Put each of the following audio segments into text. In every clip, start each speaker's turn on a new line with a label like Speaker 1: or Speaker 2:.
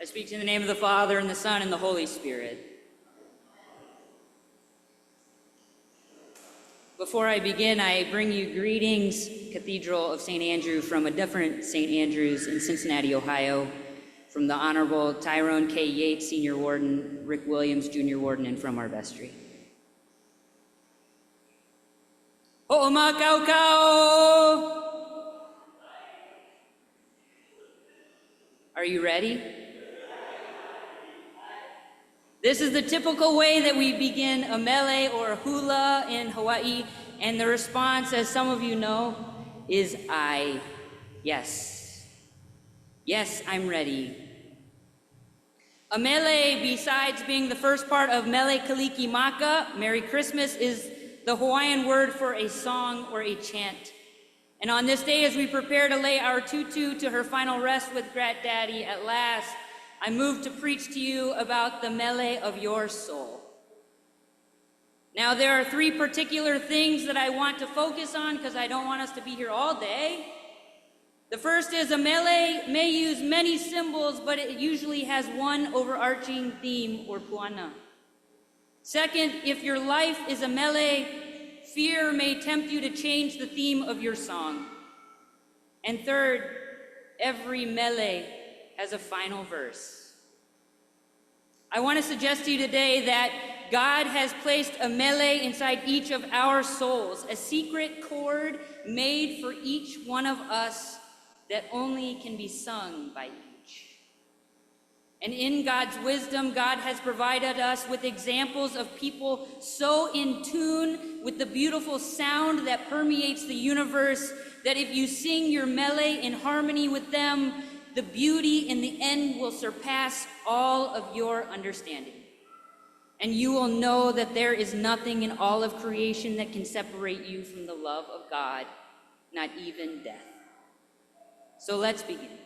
Speaker 1: speak in the name of the Father, and the Son, and the Holy Spirit. Before I begin, I bring you greetings, Cathedral of St. Andrew, from a different St. Andrew's in Cincinnati, Ohio, from the Honorable Tyrone K. Yates, Senior Warden, Rick Williams, Junior Warden, and from our vestry. Ho'omakau. Are you ready? This is the typical way that we begin a mele or a hula in Hawaii, and the response, as some of you know, is I. Yes. Yes, I'm ready. A mele, besides being the first part of Mele Kaliki Maka, Merry Christmas, is the Hawaiian word for a song or a chant. And on this day, as we prepare to lay our Tutu to her final rest with Grat Daddy at last, I move to preach to you about the mele of your soul. Now, there are three particular things that I want to focus on because I don't want us to be here all day. The first is a mele may use many symbols, but it usually has one overarching theme or puana. Second, if your life is a mele, fear may tempt you to change the theme of your song. And third, every mele has a final verse. I want to suggest to you today that God has placed a mele inside each of our souls, a secret chord made for each one of us that only can be sung by each. And in God's wisdom, God has provided us with examples of people so in tune with the beautiful sound that permeates the universe that if you sing your mele in harmony with them, the beauty in the end will surpass all of your understanding. And you will know that there is nothing in all of creation that can separate you from the love of God, not even death. So let's begin.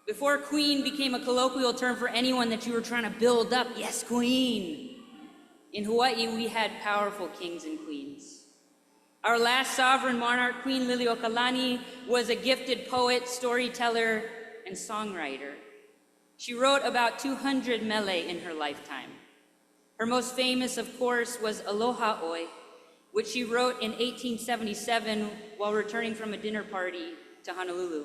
Speaker 1: Before queen became a colloquial term for anyone that you were trying to build up, yes, queen. In Hawaii, we had powerful kings and queens. Our last sovereign monarch, Queen Liliuokalani, was a gifted poet, storyteller, and songwriter. She wrote about 200 mele in her lifetime. Her most famous, of course, was Aloha Oi, which she wrote in 1877 while returning from a dinner party to Honolulu.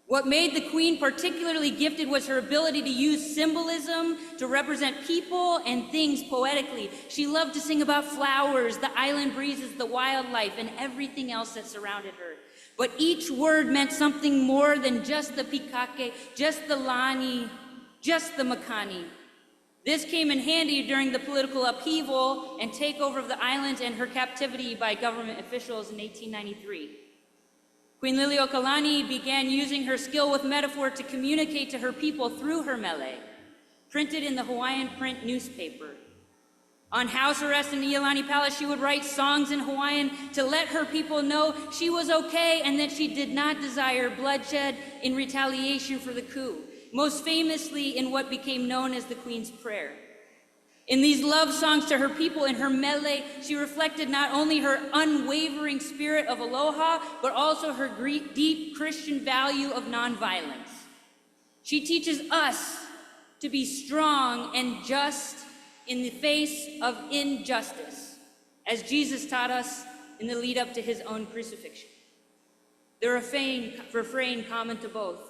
Speaker 1: What made the queen particularly gifted was her ability to use symbolism to represent people and things poetically. She loved to sing about flowers, the island breezes, the wildlife, and everything else that surrounded her. But each word meant something more than just the pikake, just the lani, just the makani. This came in handy during the political upheaval and takeover of the islands and her captivity by government officials in 1893. Queen Liliuokalani began using her skill with metaphor to communicate to her people through her mele, printed in the Hawaiian print newspaper. On house arrest in Iolani Palace, she would write songs in Hawaiian to let her people know she was okay and that she did not desire bloodshed in retaliation for the coup, most famously in what became known as the Queen's Prayer. In these love songs to her people in her mele, she reflected not only her unwavering spirit of aloha, but also her deep Christian value of nonviolence. She teaches us to be strong and just in the face of injustice, as Jesus taught us in the lead up to his own crucifixion. The refrain common to both,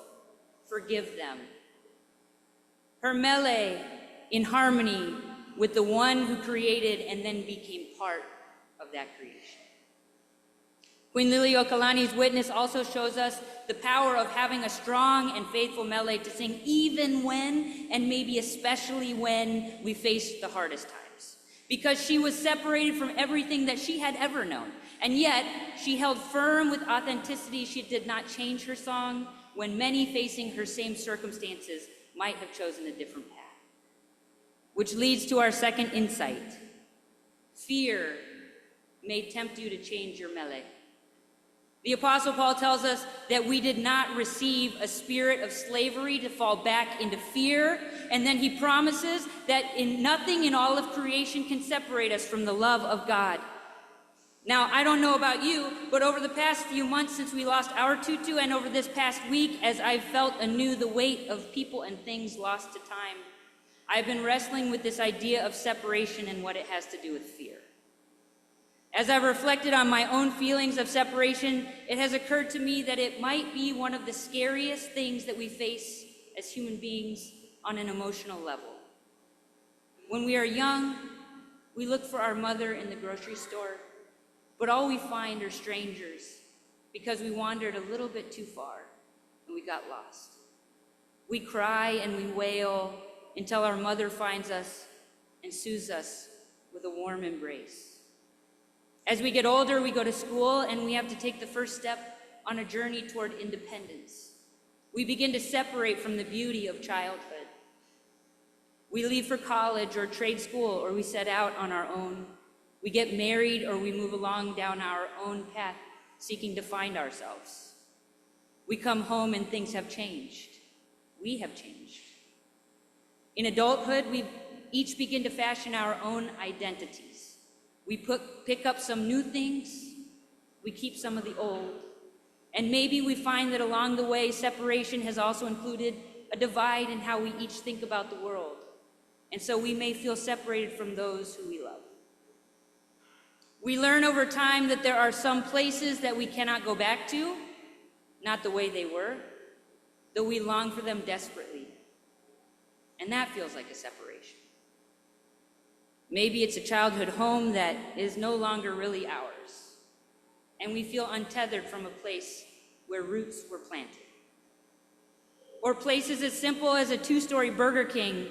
Speaker 1: forgive them. Her mele in harmony with the one who created and then became part of that creation. Queen Liliuokalani's witness also shows us the power of having a strong and faithful mele to sing even when, and maybe especially when, we face the hardest times. Because she was separated from everything that she had ever known. And yet, she held firm with authenticity. She did not change her song when many facing her same circumstances might have chosen a different path. Which leads to our second insight. Fear may tempt you to change your mele. The Apostle Paul tells us that we did not receive a spirit of slavery to fall back into fear, and then he promises that nothing in all of creation can separate us from the love of God. Now, I don't know about you, but over the past few months since we lost our Tutu, and over this past week, as I've felt anew the weight of people and things lost to time, I've been wrestling with this idea of separation and what it has to do with fear. As I've reflected on my own feelings of separation, it has occurred to me that it might be one of the scariest things that we face as human beings on an emotional level. When we are young, we look for our mother in the grocery store, but all we find are strangers because we wandered a little bit too far and we got lost. We cry and we wail until our mother finds us and soothes us with a warm embrace. As we get older, we go to school and we have to take the first step on a journey toward independence. We begin to separate from the beauty of childhood. We leave for college or trade school, or we set out on our own. We get married or we move along down our own path, seeking to find ourselves. We come home and things have changed. We have changed. In adulthood, we each begin to fashion our own identities. We pick up some new things, we keep some of the old, and maybe we find that along the way, separation has also included a divide in how we each think about the world, and so we may feel separated from those who we love. We learn over time that there are some places that we cannot go back to, not the way they were, though we long for them desperately, and that feels like a separation. Maybe it's a childhood home that is no longer really ours, and we feel untethered from a place where roots were planted. Or places as simple as a 2-story Burger King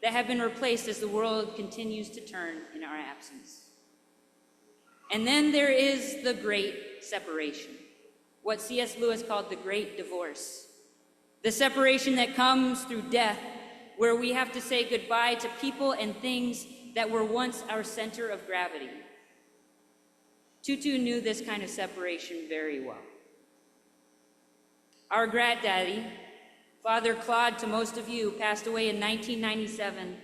Speaker 1: that have been replaced as the world continues to turn in our absence. And then there is the great separation, what C.S. Lewis called the great divorce, the separation that comes through death, where we have to say goodbye to people and things that were once our center of gravity. Tutu knew this kind of separation very well. Our granddaddy, Father Claude to most of you, passed away in 1997,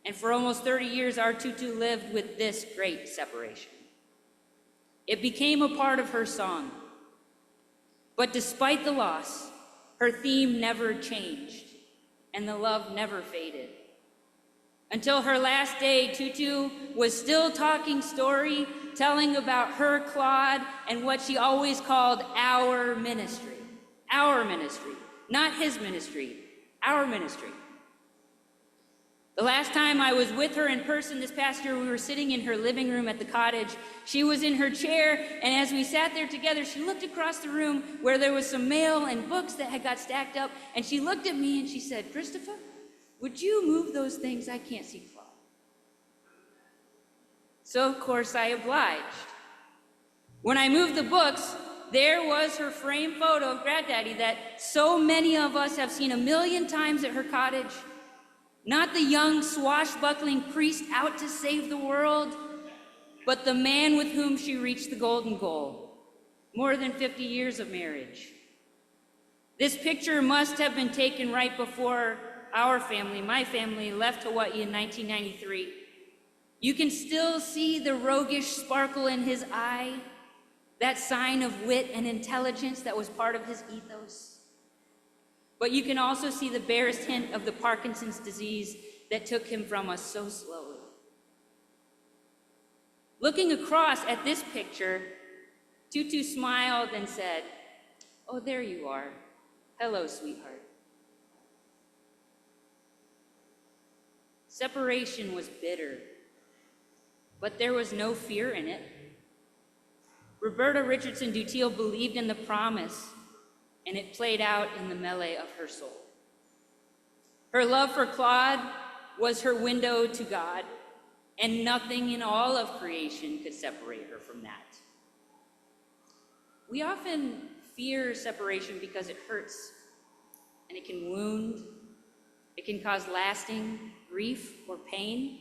Speaker 1: and for almost 30 years, our Tutu lived with this great separation. It became a part of her song. But despite the loss, her theme never changed, and the love never faded. Until her last day, Tutu was still talking story, telling about her Claude and what she always called our ministry. Our ministry, not his ministry, our ministry. The last time I was with her in person this past year, we were sitting in her living room at the cottage. She was in her chair, and as we sat there together, she looked across the room where there was some mail and books that had got stacked up, and she looked at me and she said, "Christopher, would you move those things? I can't see Claude." So of course I obliged. When I moved the books, there was her framed photo of Granddaddy that so many of us have seen a million times at her cottage. Not the young swashbuckling priest out to save the world, but the man with whom she reached the golden goal, more than 50 years of marriage. This picture must have been taken right before our family, my family, left Hawaii in 1993. You can still see the roguish sparkle in his eye, that sign of wit and intelligence that was part of his ethos. But you can also see the barest hint of the Parkinson's disease that took him from us so slowly. Looking across at this picture, Tutu smiled and said, "Oh, there you are. Hello, sweetheart." Separation was bitter, but there was no fear in it. Roberta Richardson DuTeil's believed in the promise, and it played out in the Mele of her soul. Her love for Claude was her window to God, and nothing in all of creation could separate her from that. We often fear separation because it hurts, and it can wound, it can cause lasting grief or pain.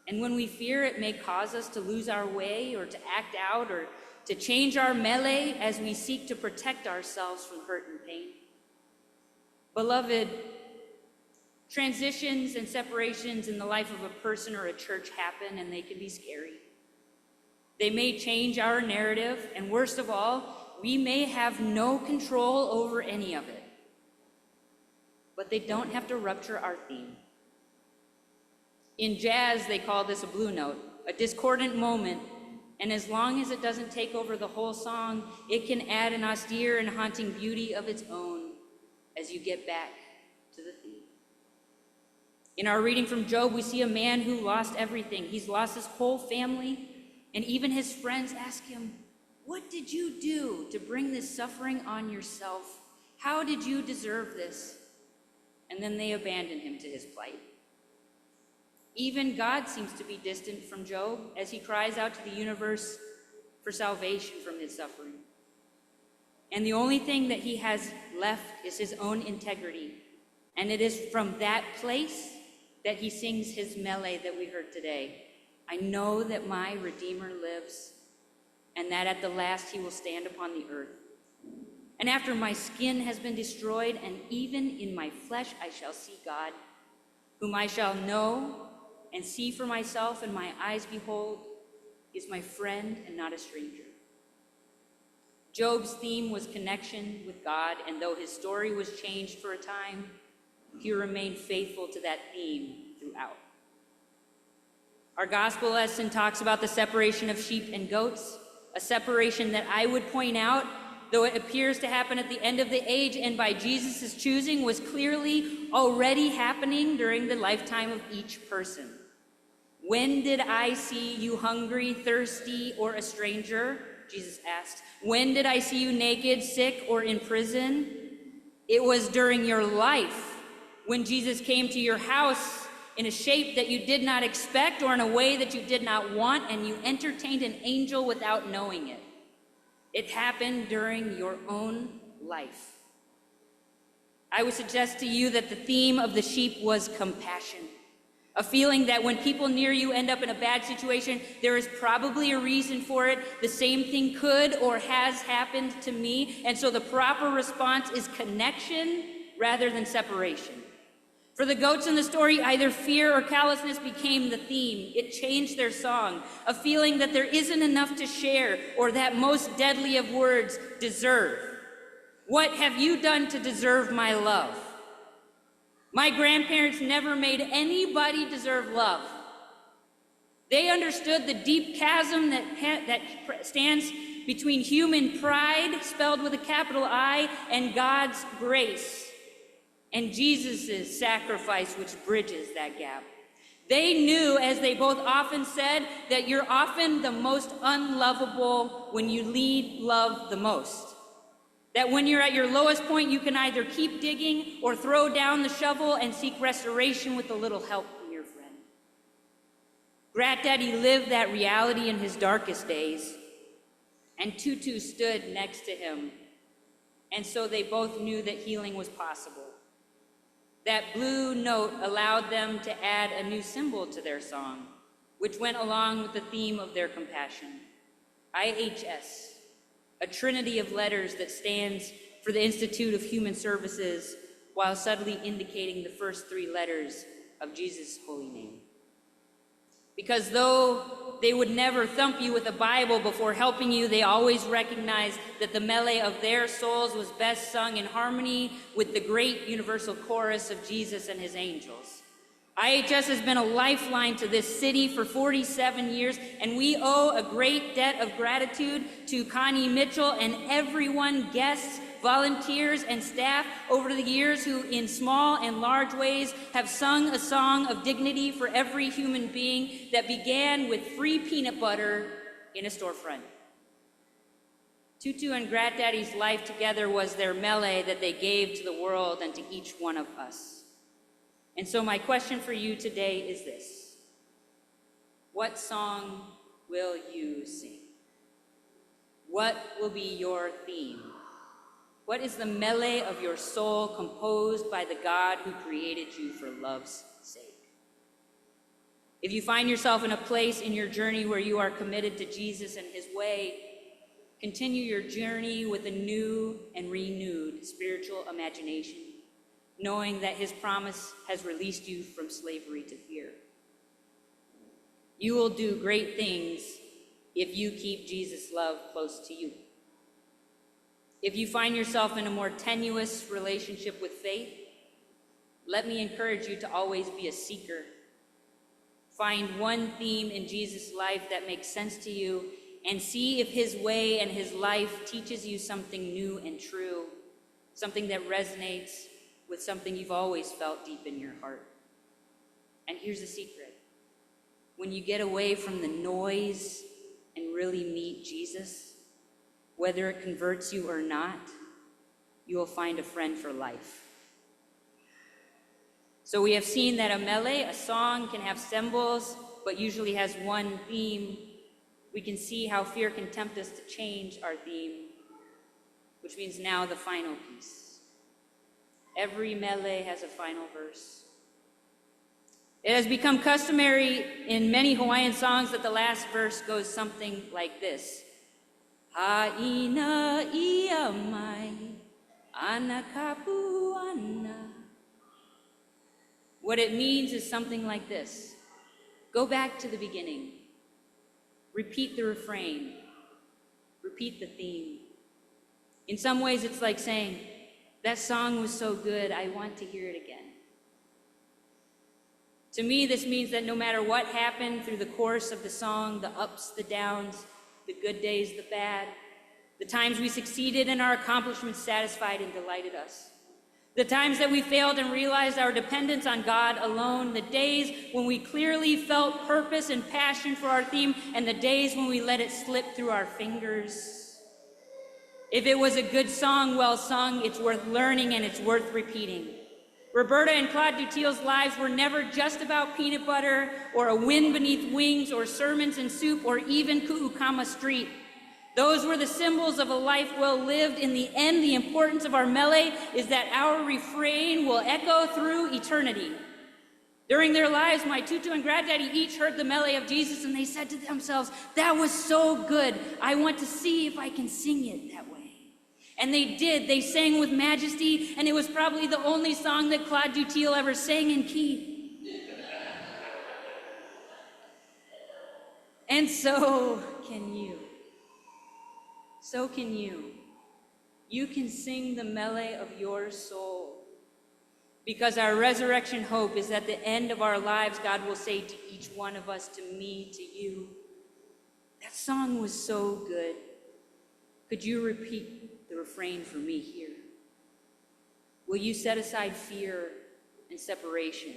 Speaker 1: And when we fear, it may cause us to lose our way or to act out or to change our Mele as we seek to protect ourselves from hurt and pain. Beloved, transitions and separations in the life of a person or a church happen, and they can be scary. They may change our narrative, and worst of all, we may have no control over any of it. But they don't have to rupture our theme. In jazz, they call this a blue note, a discordant moment, and as long as it doesn't take over the whole song, it can add an austere and haunting beauty of its own as you get back to the theme. In our reading from Job, we see a man who lost everything. He's lost his whole family, and even his friends ask him, "What did you do to bring this suffering on yourself? How did you deserve this?" And then they abandon him to his plight. Even God seems to be distant from Job as he cries out to the universe for salvation from his suffering. And the only thing that he has left is his own integrity. And it is from that place that he sings his Mele that we heard today. I know that my Redeemer lives, and that at the last he will stand upon the earth. And after my skin has been destroyed, and even in my flesh I shall see God, whom I shall know and see for myself, and my eyes behold, is my friend and not a stranger. Job's theme was connection with God, and though his story was changed for a time, he remained faithful to that theme throughout. Our gospel lesson talks about the separation of sheep and goats, a separation that I would point out, though it appears to happen at the end of the age and by Jesus' choosing, was clearly already happening during the lifetime of each person. When did I see you hungry, thirsty, or a stranger? Jesus asked. When did I see you naked, sick, or in prison? It was during your life when Jesus came to your house in a shape that you did not expect or in a way that you did not want, and you entertained an angel without knowing it. It happened during your own life. I would suggest to you that the theme of the sheep was compassion. A feeling that when people near you end up in a bad situation, there is probably a reason for it. The same thing could or has happened to me. And so the proper response is connection rather than separation. For the goats in the story, either fear or callousness became the theme. It changed their song, a feeling that there isn't enough to share, or that most deadly of words, deserve. What have you done to deserve my love? My grandparents never made anybody deserve love. They understood the deep chasm that stands between human pride, spelled with a capital I, and God's grace, and Jesus' sacrifice, which bridges that gap. They knew, as they both often said, that you're often the most unlovable when you need love the most. That when you're at your lowest point, you can either keep digging or throw down the shovel and seek restoration with a little help from your friend. Granddaddy lived that reality in his darkest days, and Tutu stood next to him, and so they both knew that healing was possible. That blue note allowed them to add a new symbol to their song, which went along with the theme of their compassion. IHS. A trinity of letters that stands for the Institute of Human Services, while subtly indicating the first three letters of Jesus' holy name. Because though they would never thump you with a Bible before helping you, they always recognized that the Mele of their souls was best sung in harmony with the great universal chorus of Jesus and his angels. IHS has been a lifeline to this city for 47 years, and we owe a great debt of gratitude to Connie Mitchell and everyone, guests, volunteers, and staff over the years who, in small and large ways, have sung a song of dignity for every human being that began with free peanut butter in a storefront. Tutu and Granddaddy's life together was their Mele that they gave to the world and to each one of us. And so my question for you today is this: what song will you sing? What will be your theme? What is the Mele of your soul, composed by the God who created you for love's sake? If you find yourself in a place in your journey where you are committed to Jesus and his way, continue your journey with a new and renewed spiritual imagination, knowing that his promise has released you from slavery to fear. You will do great things if you keep Jesus' love close to you. If you find yourself in a more tenuous relationship with faith, let me encourage you to always be a seeker. Find one theme in Jesus' life that makes sense to you and see if his way and his life teaches you something new and true, something that resonates with something you've always felt deep in your heart. And here's the secret. When you get away from the noise and really meet Jesus, whether it converts you or not, you will find a friend for life. So we have seen that a mele, a song, can have symbols, but usually has one theme. We can see how fear can tempt us to change our theme, which means now the final piece. Every mele has a final verse. It has become customary in many Hawaiian songs that the last verse goes something like this. Ha'ina ia mai, ana kapu ana. What it means is something like this. Go back to the beginning. Repeat the refrain. Repeat the theme. In some ways, it's like saying, that song was so good, I want to hear it again. To me, this means that no matter what happened through the course of the song, the ups, the downs, the good days, the bad, the times we succeeded and our accomplishments satisfied and delighted us, the times that we failed and realized our dependence on God alone, the days when we clearly felt purpose and passion for our theme, and the days when we let it slip through our fingers. If it was a good song, well sung, it's worth learning and it's worth repeating. Roberta and Claude DuTeil's lives were never just about peanut butter or a wind beneath wings or sermons and soup or even Ku'ukama Street. Those were the symbols of a life well lived. In the end, the importance of our mele is that our refrain will echo through eternity. During their lives, my Tutu and Granddaddy each heard the mele of Jesus and they said to themselves, that was so good. I want to see if I can sing it that way. And they did. They sang with majesty, and it was probably the only song that Claude DuTeil ever sang in key. And so can you. So can you. You can sing the mele of your soul. Because our resurrection hope is at the end of our lives, God will say to each one of us, to me, to you, that song was so good. Could you repeat the refrain for me here? Will you set aside fear and separation?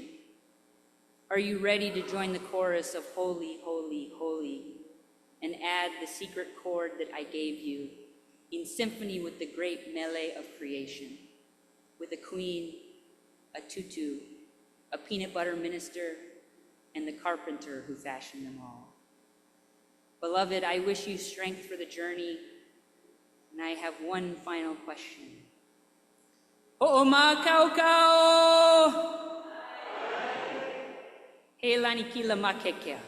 Speaker 1: Are you ready to join the chorus of holy, holy, holy, and add the secret chord that I gave you in symphony with the great mele of creation, with a queen, a tutu, a peanut butter minister, and the carpenter who fashioned them all? Beloved, I wish you strength for the journey, and I have one final question. Ho'oma kau kau! He lani kila makekea.